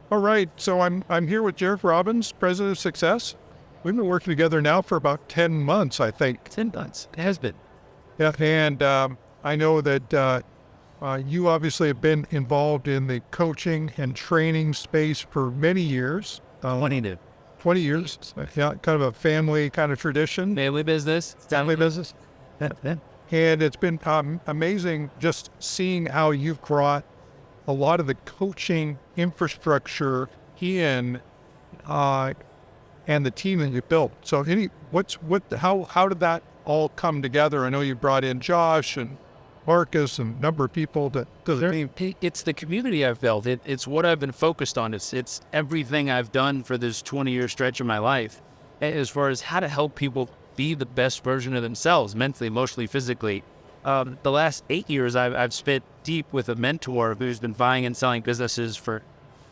All right, so I'm here with Jairek Robbins, President of Success. We've been working together now for about 10 months, I think. 10 months. It has been. Yeah, and I know that you obviously have been involved in the coaching and training space for many years. 20 years. Yeah, kind of a family kind of tradition. Family business. Family business. Yeah. And it's been amazing just seeing how you've brought a lot of the coaching infrastructure in, and the team that you built. So how did that all come together? I know you brought in Josh and Marcus and a number of people It's the community I've built. It's what I've been focused on. It's everything I've done for this 20-year stretch of my life as far as how to help people be the best version of themselves, mentally, emotionally, physically. The last 8 years, I've spent deep with a mentor who's been buying and selling businesses for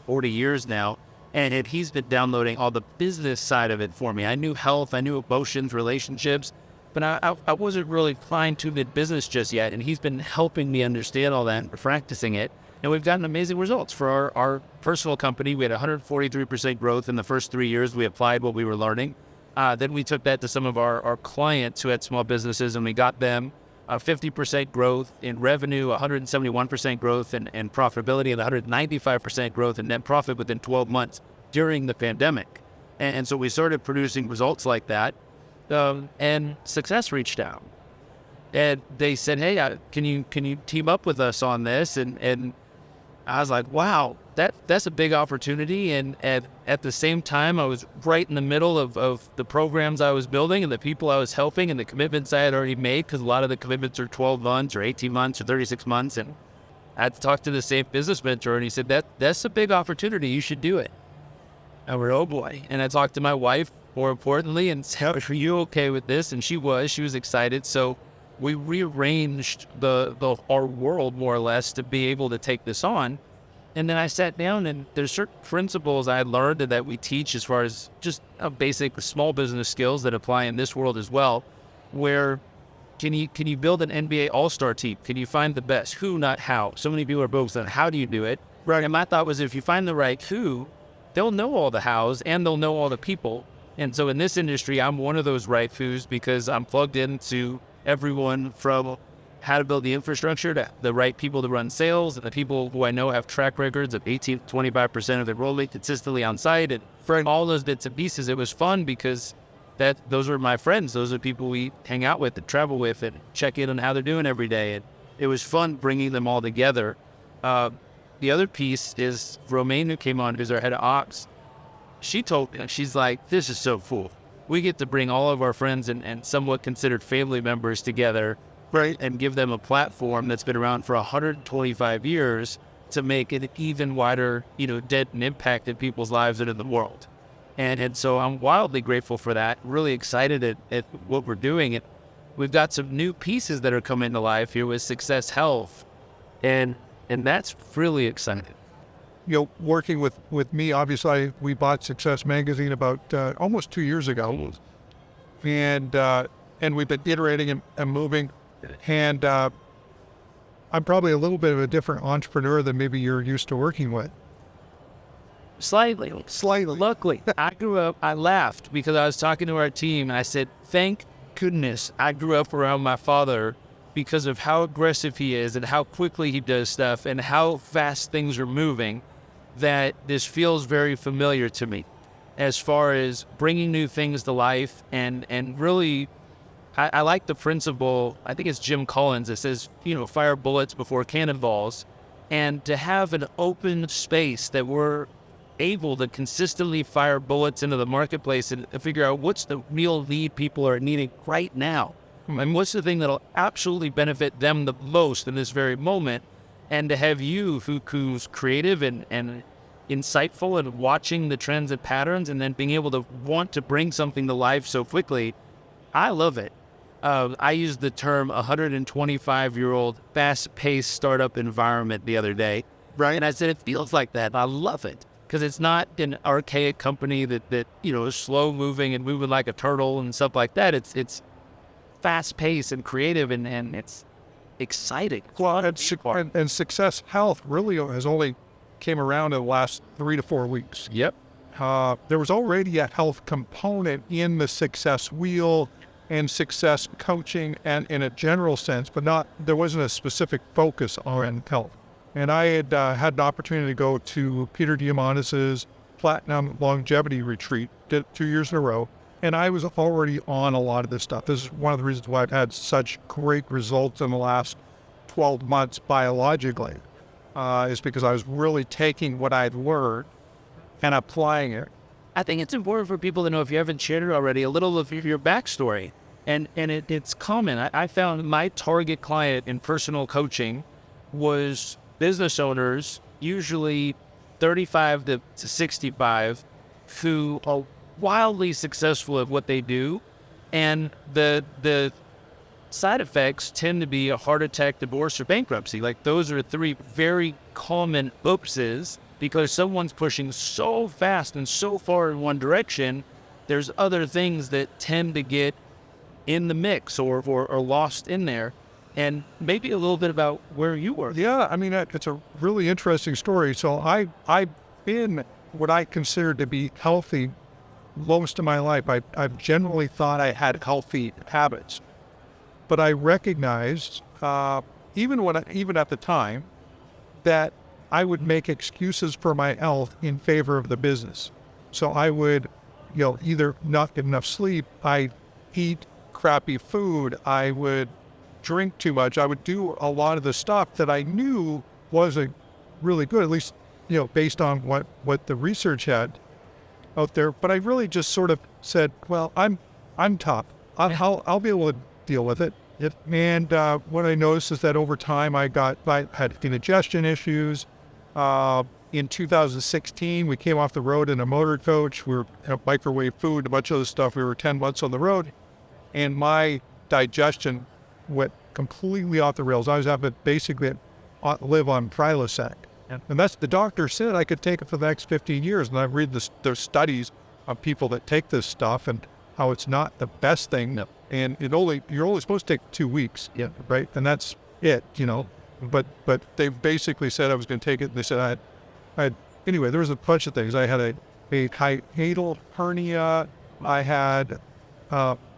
40 years now. And he's been downloading all the business side of it for me. I knew health, I knew emotions, relationships, but I wasn't really fine-tuned in business just yet. And he's been helping me understand all that and practicing it. And we've gotten amazing results. For our personal company, we had 143% growth in the first 3 years. We applied what we were learning. Then we took that to some of our clients who had small businesses, and we got them 50% growth in revenue, 171% growth in profitability, and 195% growth in net profit within 12 months during the pandemic. And so we started producing results like that, and Success reached out. And they said, hey, can you team up with us on this? And I was like, wow, that's a big opportunity. And at the same time, I was right in the middle of the programs I was building and the people I was helping and the commitments I had already made, because a lot of the commitments are 12 months or 18 months or 36 months. And I had to talk to the same business mentor, and he said, that's a big opportunity. You should do it. I went, oh boy. And I talked to my wife, more importantly, and said, are you okay with this? And she was excited. So we rearranged our world more or less to be able to take this on. And then I sat down, and there's certain principles I learned that we teach as far as just basic small business skills that apply in this world as well, where can you build an NBA all-star team? Can you find the best? Who, not how? So many people are focused on how do you do it? Right. And my thought was, if you find the right who, they'll know all the hows and they'll know all the people. And so in this industry, I'm one of those right who's, because I'm plugged into everyone from how to build the infrastructure to the right people to run sales, and the people who I know have track records of 18 to 25% of their enrollment consistently on site, and for all those bits and pieces. It was fun because those are my friends. Those are people we hang out with and travel with and check in on how they're doing every day. And it was fun bringing them all together. The other piece is Romaine, who came on, who's our head of ops. She told me, she's like, this is so cool. We get to bring all of our friends and somewhat considered family members together, right, and give them a platform that's been around for 125 years to make an even wider, dent and impact in people's lives and in the world. And so I'm wildly grateful for that, really excited at what we're doing. And we've got some new pieces that are coming to life here with Success Health, and that's really exciting. Working with me, obviously, we bought Success Magazine about almost 2 years ago, and we've been iterating and moving. And I'm probably a little bit of a different entrepreneur than maybe you're used to working with. Slightly. Luckily, I laughed because I was talking to our team, and I said, thank goodness I grew up around my father, because of how aggressive he is and how quickly he does stuff and how fast things are moving, that this feels very familiar to me as far as bringing new things to life. And really, I like the principle, I think it's Jim Collins, that says, fire bullets before cannonballs. And to have an open space that we're able to consistently fire bullets into the marketplace and figure out what's the real need people are needing right now. And what's the thing that'll absolutely benefit them the most in this very moment. And to have you, who's creative and insightful and watching the trends and patterns, and then being able to want to bring something to life so quickly, I love it. I used the term 125-year-old fast-paced startup environment the other day. Right. And I said, it feels like that. I love it because it's not an archaic company that is slow-moving and moving like a turtle and stuff like that. It's fast-paced and creative, and it's exciting. Well, and Success Health really has only came around in the last 3 to 4 weeks. Yep. There was already a health component in the success wheel and success coaching and in a general sense, but there wasn't a specific focus on health. And I had had an opportunity to go to Peter Diamandis's Platinum Longevity Retreat, did it 2 years in a row, and I was already on a lot of this stuff. This is one of the reasons why I've had such great results in the last 12 months biologically, is because I was really taking what I'd learned and applying it. I think it's important for people to know, if you haven't shared it already, a little of your backstory. And it's common. I found my target client in personal coaching was business owners, usually 35 to 65, who are wildly successful at what they do. And the side effects tend to be a heart attack, divorce, or bankruptcy. Like, those are 3 very common oopses, because someone's pushing so fast and so far in one direction. There's other things that tend to get in the mix or lost in there. And maybe a little bit about where you were. Yeah, I mean, it's a really interesting story. So I've been what I consider to be healthy most of my life. I've generally thought I had healthy habits, but I recognized, even at the time, that I would make excuses for my health in favor of the business. So I would, either not get enough sleep, I'd eat crappy food, I would drink too much, I would do a lot of the stuff that I knew wasn't really good, at least, based on what the research had out there. But I really just sort of said, well, I'm tough. I'll be able to deal with it. And what I noticed is that over time I had indigestion issues. In 2016, we came off the road in a motor coach. We were microwave food, a bunch of other stuff. We were 10 months on the road, and my digestion went completely off the rails. I was having to basically live on Prilosec. And that's, the doctor said I could take it for the next 15 years. And I read there's studies of people that take this stuff and how it's not the best thing. No. And you're only supposed to take 2 weeks. Yeah. Right. And that's it, But they basically said I was going to take it. They said anyway, there was a bunch of things. I had a hiatal hernia. I had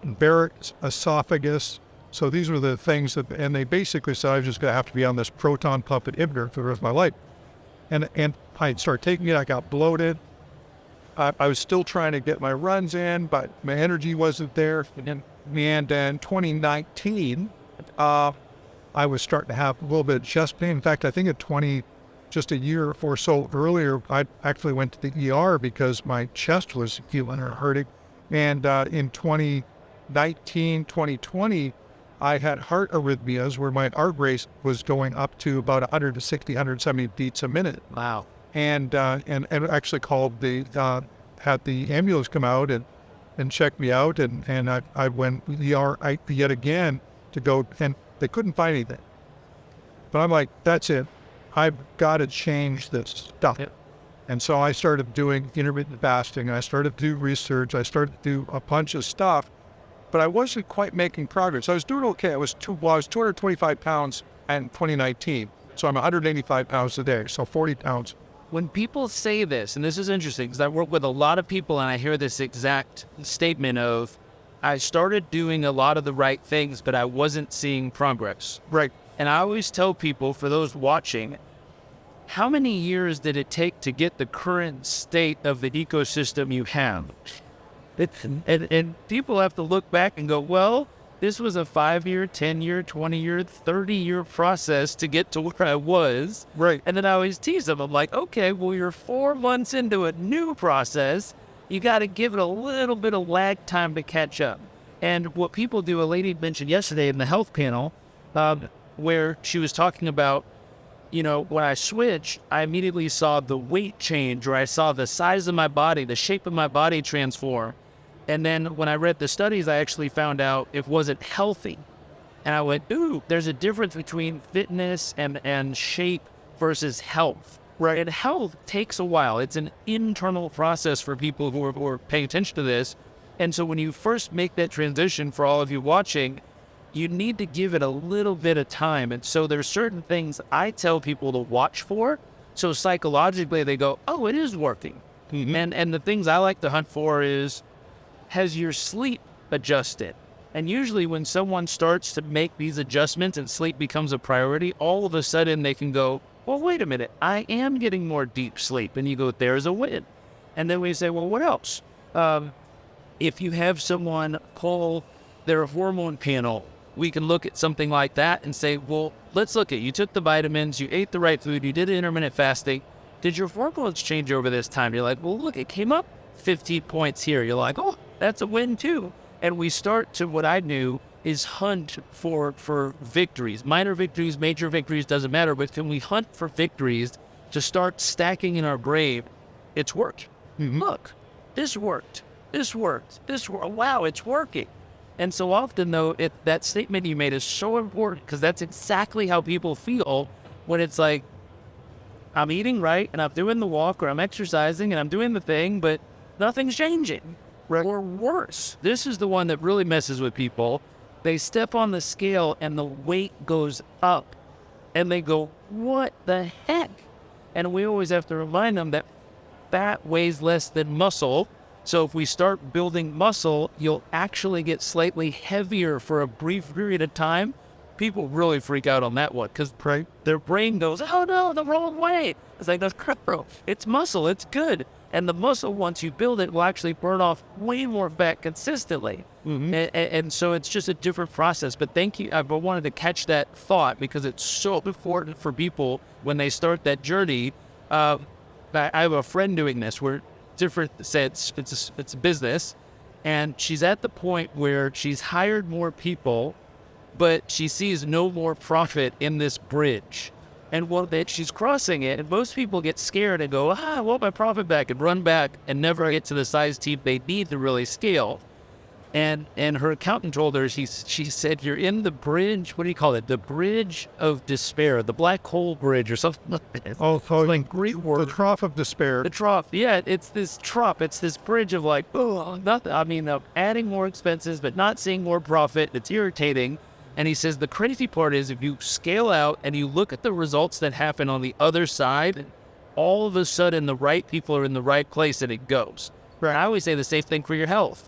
Barrett's esophagus. So these were the things and they basically said I was just going to have to be on this proton pump inhibitor for the rest of my life. And I started taking it. I got bloated. I was still trying to get my runs in, but my energy wasn't there. And in 2019, I was starting to have a little bit of chest pain. In fact, I think just a year or so earlier, I actually went to the ER because my chest was feeling or hurting. And in 2019, 2020, I had heart arrhythmias where my heart rate was going up to about 160, 170 beats a minute. Wow. And actually had the ambulance come out and check me out. And I went to the ER yet again to go, and they couldn't find anything. But I'm like, that's it. I've got to change this stuff. Yep. And so I started doing intermittent fasting. I started to do research. I started to do a bunch of stuff, but I wasn't quite making progress. I was doing okay. I was 225 pounds in 2019. So I'm 185 pounds today. So 40 pounds. When people say this, and this is interesting because I work with a lot of people and I hear this exact statement of, I started doing a lot of the right things, but I wasn't seeing progress. Right. And I always tell people, for those watching, how many years did it take to get the current state of the ecosystem you have? And people have to look back and go, well, this was a 5-year, 10-year, 20-year, 30-year process to get to where I was. Right. And then I always tease them. I'm like, okay, well, you're 4 months into a new process. You got to give it a little bit of lag time to catch up. And what people do, a lady mentioned yesterday in the health panel, where she was talking about, when I switched, I immediately saw the weight change, or I saw the size of my body, the shape of my body transform. And then when I read the studies, I actually found out it wasn't healthy. And I went, ooh, there's a difference between fitness and shape versus health. Right. And health takes a while. It's an internal process for people who are paying attention to this. And so when you first make that transition, for all of you watching, you need to give it a little bit of time. And so there's certain things I tell people to watch for. So psychologically, they go, oh, it is working. And the things I like to hunt for is, has your sleep adjusted? And usually when someone starts to make these adjustments and sleep becomes a priority, all of a sudden they can go, well, wait a minute, I am getting more deep sleep. And you go, there's a win. And then we say, well, what else? If you have someone pull their hormone panel, we can look at something like that and say, well, let's look at, you took the vitamins, you ate the right food, you did intermittent fasting. Did your hormones change over this time? You're like, well, look, it came up 15 points here. You're like, oh, that's a win too. And we start to, what I knew is hunt for victories, minor victories, major victories, doesn't matter. But can we hunt for victories to start stacking in our brain? It's worked. Look, this worked. This worked. This worked. Wow, it's working. And so often, though, that statement you made is so important because that's exactly how people feel when it's like, I'm eating right and I'm doing the walk or I'm exercising and I'm doing the thing, but nothing's changing. Right. Or worse, this is the one that really messes with people. They step on the scale and the weight goes up and they go, what the heck? And we always have to remind them that fat weighs less than muscle. So if we start building muscle, you'll actually get slightly heavier for a brief period of time. People really freak out on that one because their brain goes, oh no, the wrong way. It's like, that's crap, bro. It's muscle. It's good. And the muscle, once you build it, will actually burn off way more fat consistently. And so it's just a different process. But thank you. I wanted to catch that thought because it's so important for people when they start that journey. I have a friend doing this where different sets, it's a business. And she's at the point where she's hired more people, but she sees no more profit in this bridge. And that she's crossing it, and most people get scared and go, I want my profit back, and run back and never get to the size team they need to really scale. And her accountant told her, she said, you're in the bridge, what do you call it? The bridge of despair, the black hole bridge or something like that. Oh, like great word. The trough of despair. The trough, yeah, it's this trough. It's this bridge of like, oh, nothing. I mean, adding more expenses, but not seeing more profit. It's irritating. And he says the crazy part is if you scale out and you look at the results that happen on the other side, all of a sudden the right people are in the right place and it goes. Right. I always say the same thing for your health.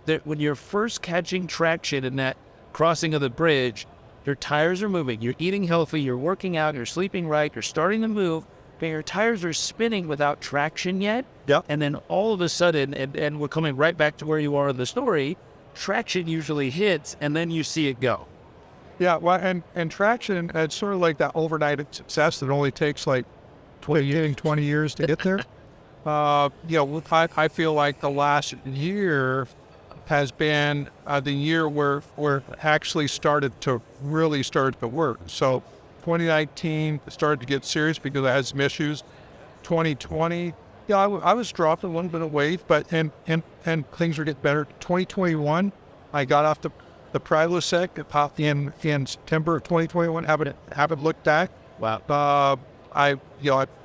That when you're first catching traction in that crossing of the bridge, your tires are moving, you're eating healthy, you're working out, you're sleeping right, you're starting to move, but your tires are spinning without traction yet. Yep. And then all of a sudden, and we're coming right back to where you are in the story, traction usually hits and then you see it go. Yeah, well, and traction, it's sort of like that overnight success that only takes like 20 years to get there. I feel like the last year has been the year where actually started to work. So 2019 started to get serious because I had some issues. 2020, I was dropping a little bit of weight, but and things were getting better. 2021, I got off the Prilosec. It popped in September of 2021. Haven't looked back. Wow. I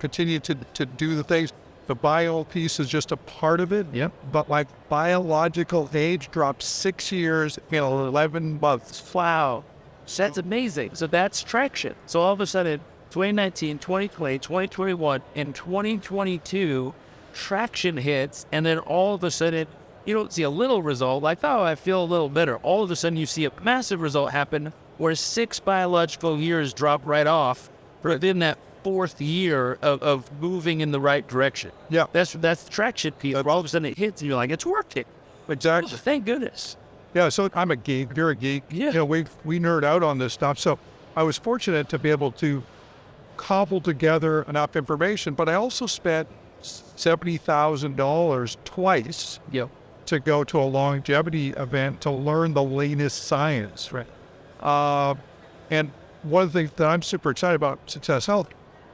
continue to do the things. The bio piece is just a part of it. Yep. But like biological age dropped 6 years in 11 months. Wow. That's amazing. So that's traction. So all of a sudden, 2019, 2020, 2021, and 2022, traction hits, and then all of a sudden, you don't see a little result like, oh, I feel a little better. All of a sudden, you see a massive result happen where 6 biological years drop right off within that 4th year of moving in the right direction. Yeah. That's the traction piece. Where all of a sudden it hits and you're like, it's working. Exactly. Oh, thank goodness. Yeah, so I'm a geek. You're a geek. Yeah. We nerd out on this stuff. So I was fortunate to be able to cobble together enough information, but I also spent $70,000 twice to go to a longevity event to learn the latest science. Right. And one of the things that I'm super excited about Success Health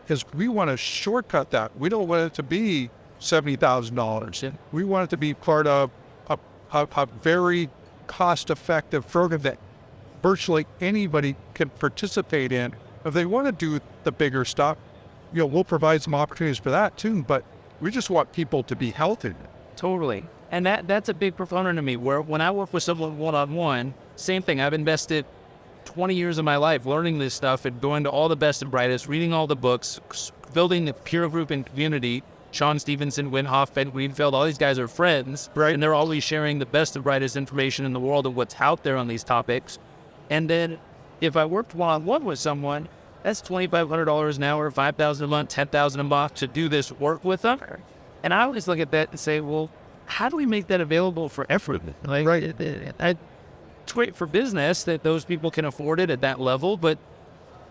is we want to shortcut that. We don't want it to be $70,000. Yeah. We want it to be part of a very cost-effective program that virtually anybody can participate in. If they want to do the bigger stuff, we'll provide some opportunities for that too, but we just want people to be healthy. Totally. And that's a big proponent of me, where when I work with someone one-on-one, same thing. I've invested 20 years of my life learning this stuff and going to all the best and brightest, reading all the books, building the peer group and community. Sean Stevenson, Winhoff, Ben Greenfield, all these guys are friends, Right. and they're always sharing the best and brightest information in the world of what's out there on these topics. And then if I worked one-on-one with someone, that's $2,500 an hour, $5,000 a month, $10,000 a month to do this work with them. And I always look at that and say, well, how do we make that available for everyone? Like, Right. It's great for business that those people can afford it at that level, but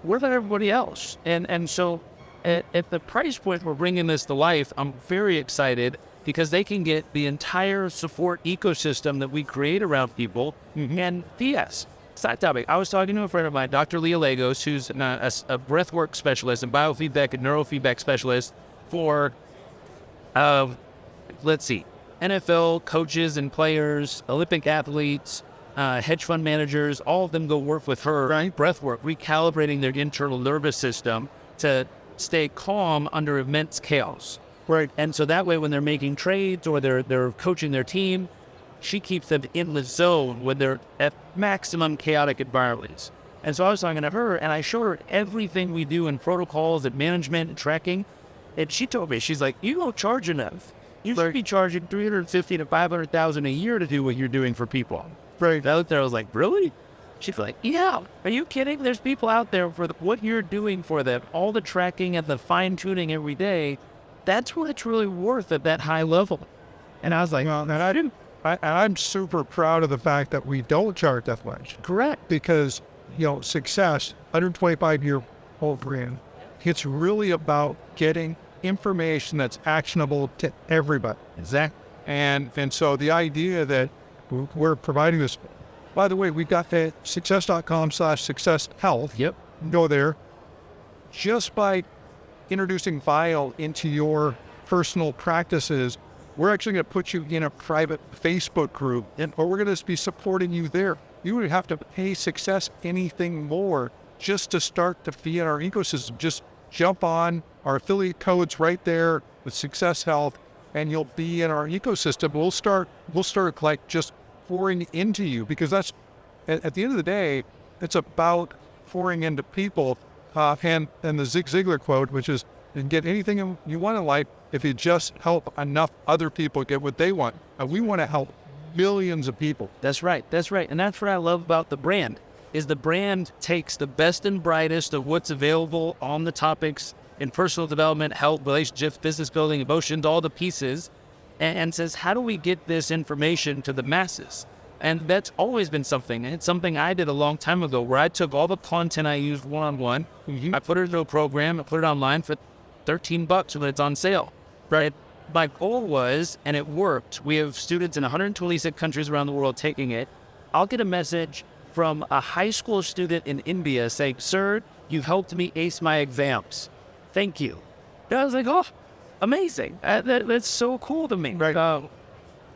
what about everybody else? And so at the price point we're bringing this to life, I'm very excited because they can get the entire support ecosystem that we create around people. And P.S., side topic, I was talking to a friend of mine, Dr. Leah Lagos, who's a breathwork specialist and biofeedback and neurofeedback specialist for, NFL coaches and players, Olympic athletes, hedge fund managers, all of them go work with her, Right. breathwork, recalibrating their internal nervous system to stay calm under immense chaos. Right. And so that way, when they're making trades or they're coaching their team, she keeps them in the zone when they're at maximum chaotic environments. And so I was talking to her, and I showed her everything we do in protocols and management and tracking. And she told me, she's like, "You don't charge enough. You should be charging $350,000 to $500,000 a year to do what you're doing for people." Right. I looked there, I was like, "Really?" She's like, "Yeah. Are you kidding? There's people out there for what you're doing for them, all the tracking and the fine tuning every day. That's what it's really worth at that high level." And I was like, Well, and I'm super proud of the fact that we don't charge that much, "Correct." because, success, 125-year-old brand, it's really about getting information that's actionable to everybody. Exactly. And so the idea that we're providing this, by the way, we got the success.com/success health. Yep. Go there. Just by introducing Vile into your personal practices, we're actually going to put you in a private Facebook group, or we're going to be supporting you there. You would have to pay Success anything more just to start to be in our ecosystem. Just jump on our affiliate codes right there with Success Health, and you'll be in our ecosystem. We'll start like just pouring into you, because that's at the end of the day, it's about pouring into people. And the Zig Ziglar quote, which is, "You can get anything you want in life if you just help enough other people get what they want." And we want to help millions of people. That's right. That's right. And that's what I love about the brand, is the brand takes the best and brightest of what's available on the topics in personal development, health, relationships, business building, emotions, all the pieces, and says, how do we get this information to the masses? And that's always been something. And it's something I did a long time ago, where I took all the content I used one-on-one, I put it into a program, I put it online for $13 when it's on sale. Right? My goal was, and it worked, we have students in 126 countries around the world taking it. I'll get a message from a high school student in India saying, "Sir, you helped me ace my exams. Thank you." And I was like, oh, amazing. That's so cool to me. Right.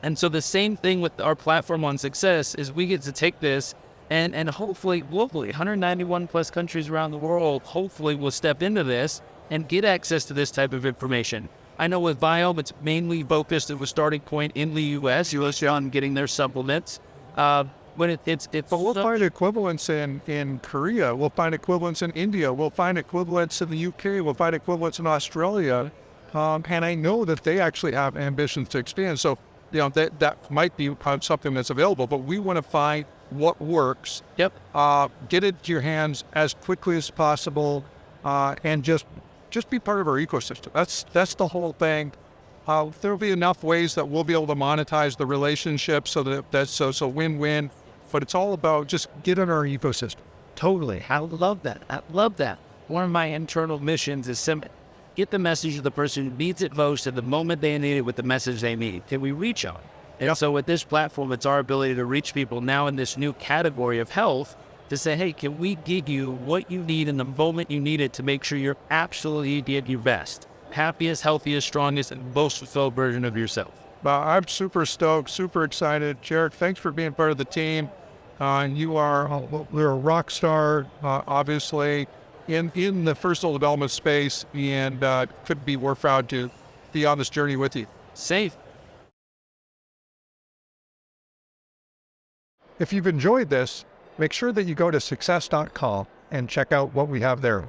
And so the same thing with our platform on Success is we get to take this and hopefully globally, 191 plus countries around the world, hopefully will step into this and get access to this type of information. I know with Biome, it's mainly focused at a starting point in the U.S. on getting their supplements. But We'll find equivalents in Korea. We'll find equivalents in India. We'll find equivalents in the UK. We'll find equivalents in Australia. And I know that they actually have ambitions to expand. So, that might be something that's available, but we want to find what works. Yep. Get it to your hands as quickly as possible, and just be part of our ecosystem. That's the whole thing. There'll be enough ways that we'll be able to monetize the relationship so that's win-win. But it's all about just get in our ecosystem. Totally. I love that. I love that. One of my internal missions is simple. Get the message to the person who needs it most at the moment they need it with the message they need. Can we reach them? And so with this platform, it's our ability to reach people now in this new category of health to say, hey, can we give you what you need in the moment you need it to make sure you're absolutely at your best, happiest, healthiest, strongest, and most fulfilled version of yourself. I'm super stoked, super excited. Jairek, thanks for being part of the team. You're a rock star, obviously, in the personal development space, and couldn't be more proud to be on this journey with you. Safe. If you've enjoyed this, make sure that you go to success.com and check out what we have there.